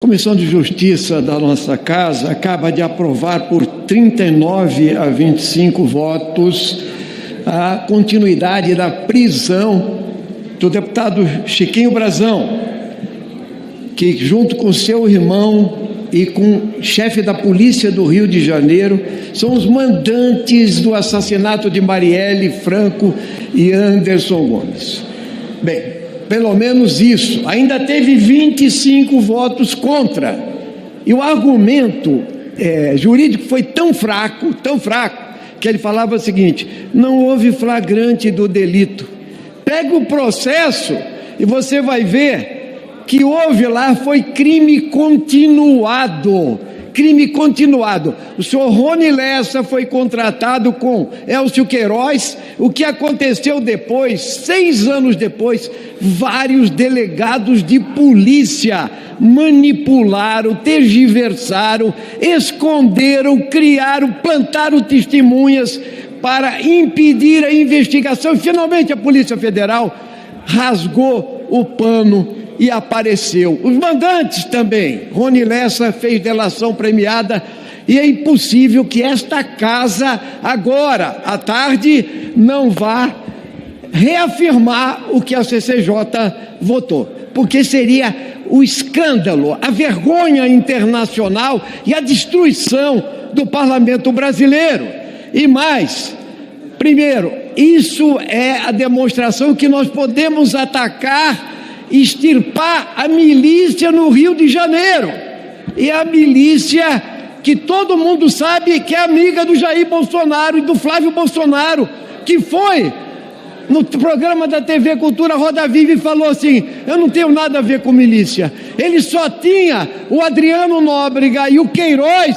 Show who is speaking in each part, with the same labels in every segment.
Speaker 1: Comissão de Justiça da nossa casa acaba de aprovar por 39 a 25 votos a continuidade da prisão do deputado Chiquinho Brazão, que junto com seu irmão e com o chefe da polícia do Rio de Janeiro são os mandantes do assassinato de Marielle Franco e Anderson Gomes. Bem, pelo menos isso. Ainda teve 25 votos contra. E o argumento jurídico foi tão fraco, que ele falava o seguinte: não houve flagrante do delito. Pega o processo e você vai ver que houve lá foi crime continuado. Crime continuado. O senhor Rony Lessa foi contratado com Elcio Queiroz. O que aconteceu depois, 6 anos depois, vários delegados de polícia manipularam, tergiversaram, esconderam, criaram, plantaram testemunhas para impedir a investigação. E finalmente a Polícia Federal rasgou o pano e apareceu. Os mandantes também. Rony Lessa fez delação premiada e é impossível que esta casa agora à tarde não vá reafirmar o que a CCJ votou, porque seria o escândalo, a vergonha internacional e a destruição do parlamento brasileiro. E mais, primeiro, isso é a demonstração que nós podemos atacar, extirpar a milícia no Rio de Janeiro. E a milícia que todo mundo sabe que é amiga do Jair Bolsonaro e do Flávio Bolsonaro, que foi no programa da TV Cultura Roda Viva e falou assim: eu não tenho nada a ver com milícia. Ele só tinha o Adriano Nóbrega e o Queiroz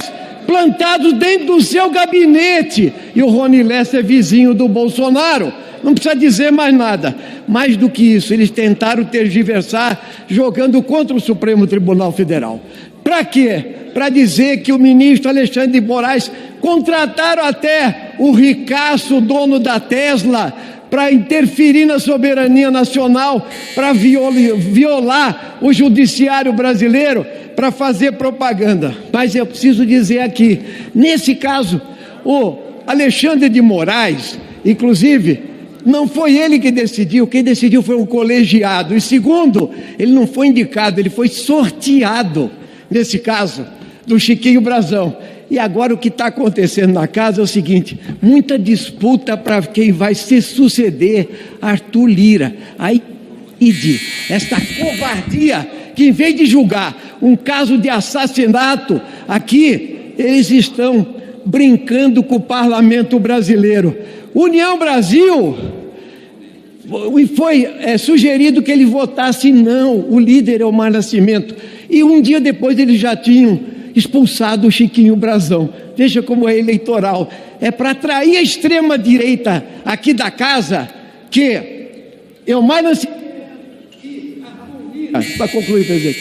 Speaker 1: plantados dentro do seu gabinete. E o Rony Lessa é vizinho do Bolsonaro. Não precisa dizer mais nada. Mais do que isso, eles tentaram tergiversar, jogando contra o Supremo Tribunal Federal. Para quê? Para dizer que o ministro Alexandre de Moraes contrataram até o ricaço dono da Tesla para interferir na soberania nacional, para violar o judiciário brasileiro, para fazer propaganda. Mas eu preciso dizer aqui, nesse caso, o Alexandre de Moraes, inclusive, não foi ele que decidiu, quem decidiu foi um colegiado. E segundo, ele não foi indicado, ele foi sorteado, nesse caso, do Chiquinho Brazão. E agora o que está acontecendo na casa é o seguinte: muita disputa para quem vai se suceder Arthur Lira. Aí, esta covardia, que em vez de julgar um caso de assassinato, aqui eles estão brincando com o parlamento brasileiro. União Brasil, foi sugerido que ele votasse não, o líder Elmar Nascimento, e um dia depois eles já tinham expulsado o Chiquinho Brazão. Veja como é eleitoral, é para atrair a extrema-direita aqui da casa, que Elmar Nascimento para concluir, presidente,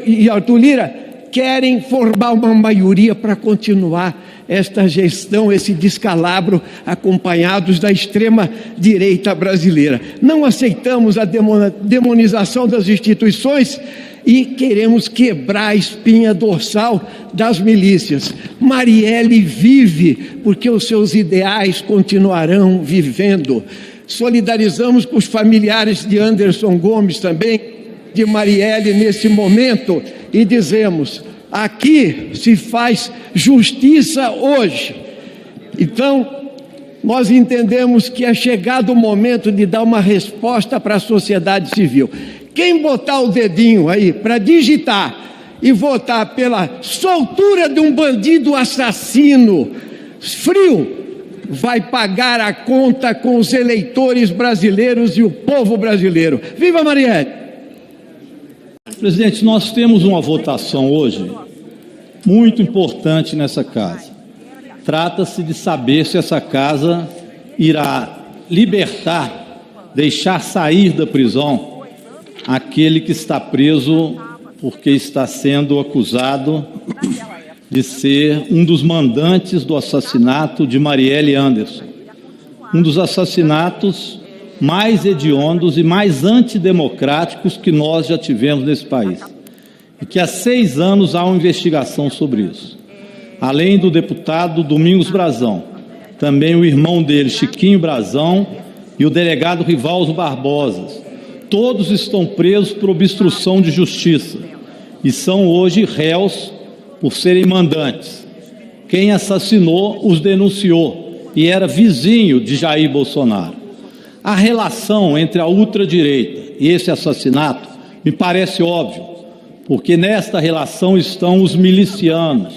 Speaker 1: e Arthur Lira querem formar uma maioria para continuar esta gestão, esse descalabro, acompanhados da extrema-direita brasileira. Não aceitamos a demonização das instituições e queremos quebrar a espinha dorsal das milícias. Marielle vive porque os seus ideais continuarão vivendo. Solidarizamos com os familiares de Anderson Gomes também, de Marielle nesse momento, e dizemos: aqui se faz justiça hoje. Então, nós entendemos que é chegado o momento de dar uma resposta para a sociedade civil. Quem botar o dedinho aí para digitar e votar pela soltura de um bandido assassino frio, vai pagar a conta com os eleitores brasileiros e o povo brasileiro. Viva Marielle!
Speaker 2: Presidente, nós temos uma votação hoje muito importante nessa casa. Trata-se de saber se essa casa irá libertar, deixar sair da prisão aquele que está preso porque está sendo acusado de ser um dos mandantes do assassinato de Marielle Anderson, um dos assassinatos mais hediondos e mais antidemocráticos que nós já tivemos nesse país. e que há 6 anos há uma investigação sobre isso. Além do deputado Domingos Brazão, também o irmão dele, Chiquinho Brazão, e o delegado Rivaldo Barbosa. Todos estão presos por obstrução de justiça e são hoje réus por serem mandantes. Quem assassinou os denunciou e era vizinho de Jair Bolsonaro. A relação entre a ultradireita e esse assassinato me parece óbvio, porque nesta relação estão os milicianos,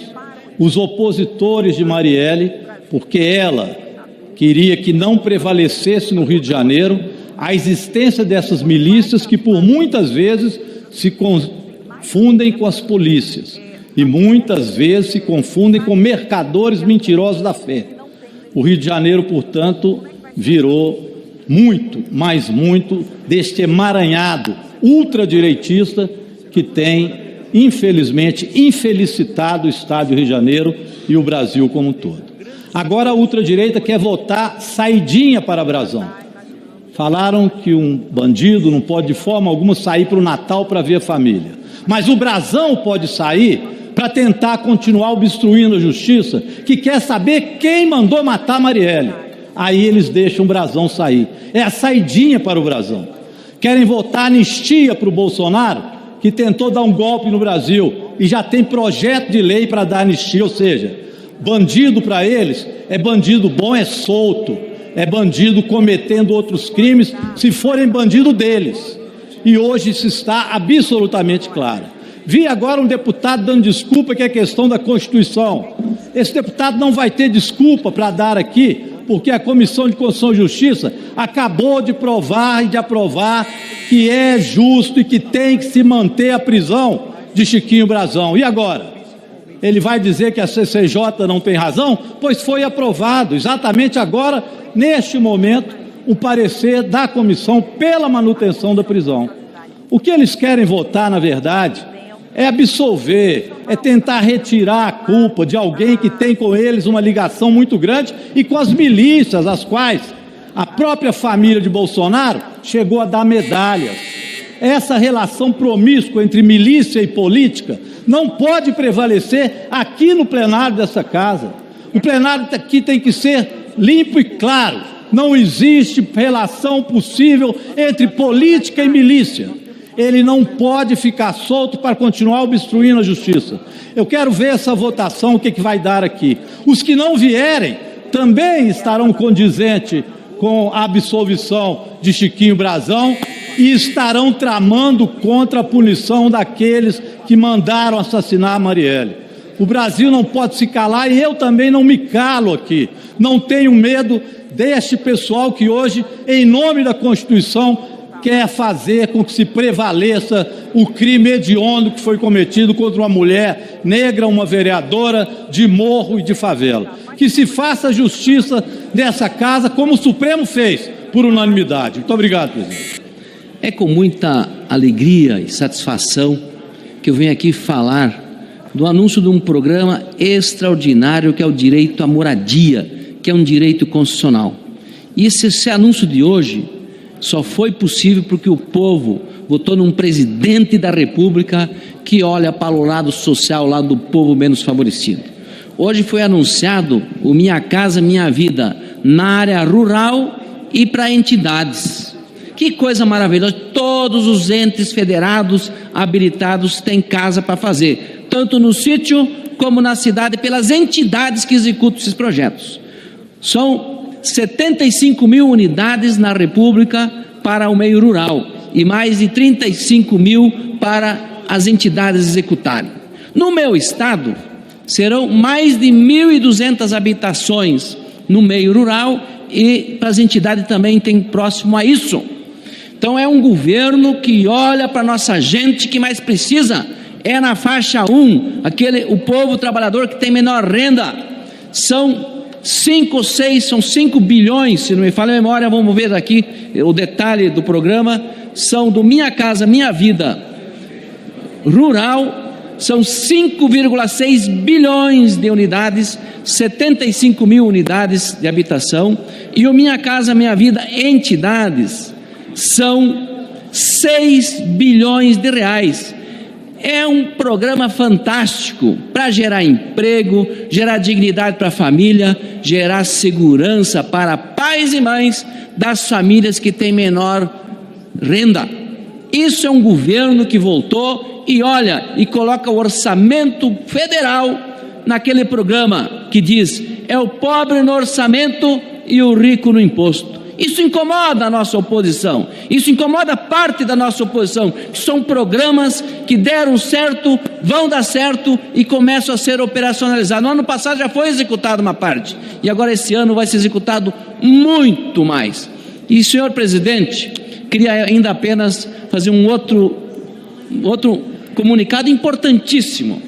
Speaker 2: os opositores de Marielle, porque ela queria que não prevalecesse no Rio de Janeiro a existência dessas milícias que por muitas vezes se confundem com as polícias e muitas vezes se confundem com mercadores mentirosos da fé. O Rio de Janeiro, portanto, virou muito, mas muito, deste emaranhado ultradireitista que tem, infelizmente, infelicitado o Estado do Rio de Janeiro e o Brasil como um todo. Agora a ultradireita quer votar saidinha para Brazão. Falaram que um bandido não pode de forma alguma sair para o Natal para ver a família. Mas o Brazão pode sair para tentar continuar obstruindo a justiça, que quer saber quem mandou matar Marielle. Aí eles deixam o Brazão sair. É a saidinha para o Brazão. Querem votar anistia para o Bolsonaro, que tentou dar um golpe no Brasil e já tem projeto de lei para dar anistia, ou seja, bandido para eles é bandido bom, é solto, é bandido cometendo outros crimes, se forem bandido deles. E hoje isso está absolutamente claro. Vi agora um deputado dando desculpa que é questão da Constituição. Esse deputado não vai ter desculpa para dar aqui, porque a Comissão de Constituição e Justiça acabou de provar e de aprovar que é justo e que tem que se manter a prisão de Chiquinho Brazão. E agora? Ele vai dizer que a CCJ não tem razão? Pois foi aprovado, exatamente agora, neste momento, o parecer da comissão pela manutenção da prisão. O que eles querem votar, na verdade, é absolver, é tentar retirar a culpa de alguém que tem com eles uma ligação muito grande e com as milícias, as quais a própria família de Bolsonaro chegou a dar medalhas. Essa relação promíscua entre milícia e política não pode prevalecer aqui no plenário dessa casa. O plenário aqui tem que ser limpo e claro. Não existe relação possível entre política e milícia. Ele não pode ficar solto para continuar obstruindo a justiça. Eu quero ver essa votação, o que vai dar aqui. Os que não vierem também estarão condizentes com a absolvição de Chiquinho Brazão e estarão tramando contra a punição daqueles que mandaram assassinar a Marielle. O Brasil não pode se calar e eu também não me calo aqui. Não tenho medo deste pessoal que hoje, em nome da Constituição, quer fazer com que se prevaleça o crime hediondo que foi cometido contra uma mulher negra, uma vereadora de morro e de favela. Que se faça justiça nessa casa, como o Supremo fez, por unanimidade. Muito obrigado, presidente.
Speaker 3: É com muita alegria e satisfação que eu venho aqui falar do anúncio de um programa extraordinário que é o direito à moradia, que é um direito constitucional. E esse anúncio de hoje só foi possível porque o povo votou num presidente da República que olha para o lado social, o lado do povo menos favorecido. Hoje foi anunciado o Minha Casa Minha Vida na área rural e para entidades. Que coisa maravilhosa, todos os entes federados habilitados têm casa para fazer, tanto no sítio como na cidade, pelas entidades que executam esses projetos. São 75 mil unidades na República para o meio rural e mais de 35 mil para as entidades executarem. No meu estado, serão mais de 1.200 habitações no meio rural e para as entidades também tem próximo a isso. Então é um governo que olha para a nossa gente que mais precisa, é na faixa 1, o povo trabalhador que tem menor renda. São 5 ou 6, são 5 bilhões, se não me falha a memória, vamos ver aqui o detalhe do programa, são do Minha Casa Minha Vida rural, são 5,6 bilhões de unidades, 75 mil unidades de habitação, e o Minha Casa Minha Vida entidades são 6 bilhões de reais. É um programa fantástico para gerar emprego, gerar dignidade para a família, gerar segurança para pais e mães das famílias que têm menor renda. Isso é um governo que voltou e olha, e coloca o orçamento federal naquele programa que diz: é o pobre no orçamento e o rico no imposto. Isso incomoda a nossa oposição, isso incomoda parte da nossa oposição. São programas que deram certo, vão dar certo e começam a ser operacionalizados. No ano passado já foi executada uma parte, e agora esse ano vai ser executado muito mais. E, senhor presidente, queria ainda apenas fazer um outro comunicado importantíssimo.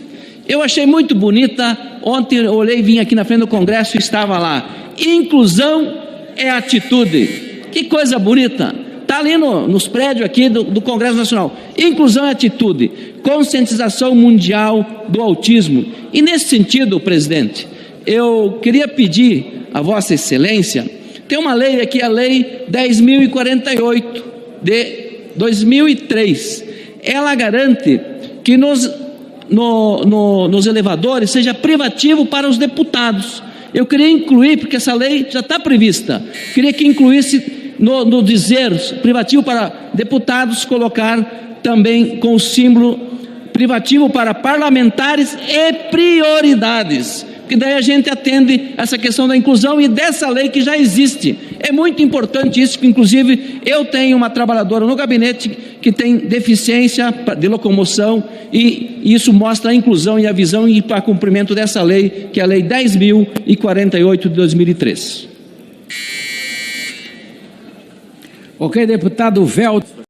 Speaker 3: Eu achei muito bonita, ontem eu olhei, vim aqui na frente do Congresso e estava lá: inclusão é atitude. Que coisa bonita, está ali nos prédios aqui do Congresso Nacional. Inclusão é atitude, conscientização mundial do autismo. E nesse sentido, presidente, eu queria pedir a Vossa Excelência, tem uma lei aqui, a Lei 10.048 de 2003, ela garante que nos elevadores seja privativo para os deputados. Eu queria incluir, porque essa lei já está prevista, queria que incluísse no dizer privativo para deputados, colocar também com o símbolo privativo para parlamentares e prioridades, porque daí a gente atende essa questão da inclusão e dessa lei que já existe. É muito importante isso, que inclusive eu tenho uma trabalhadora no gabinete que tem deficiência de locomoção, e isso mostra a inclusão e a visão e para cumprimento dessa lei, que é a Lei 10.048 de 2003.
Speaker 4: Ok, deputado Veltro.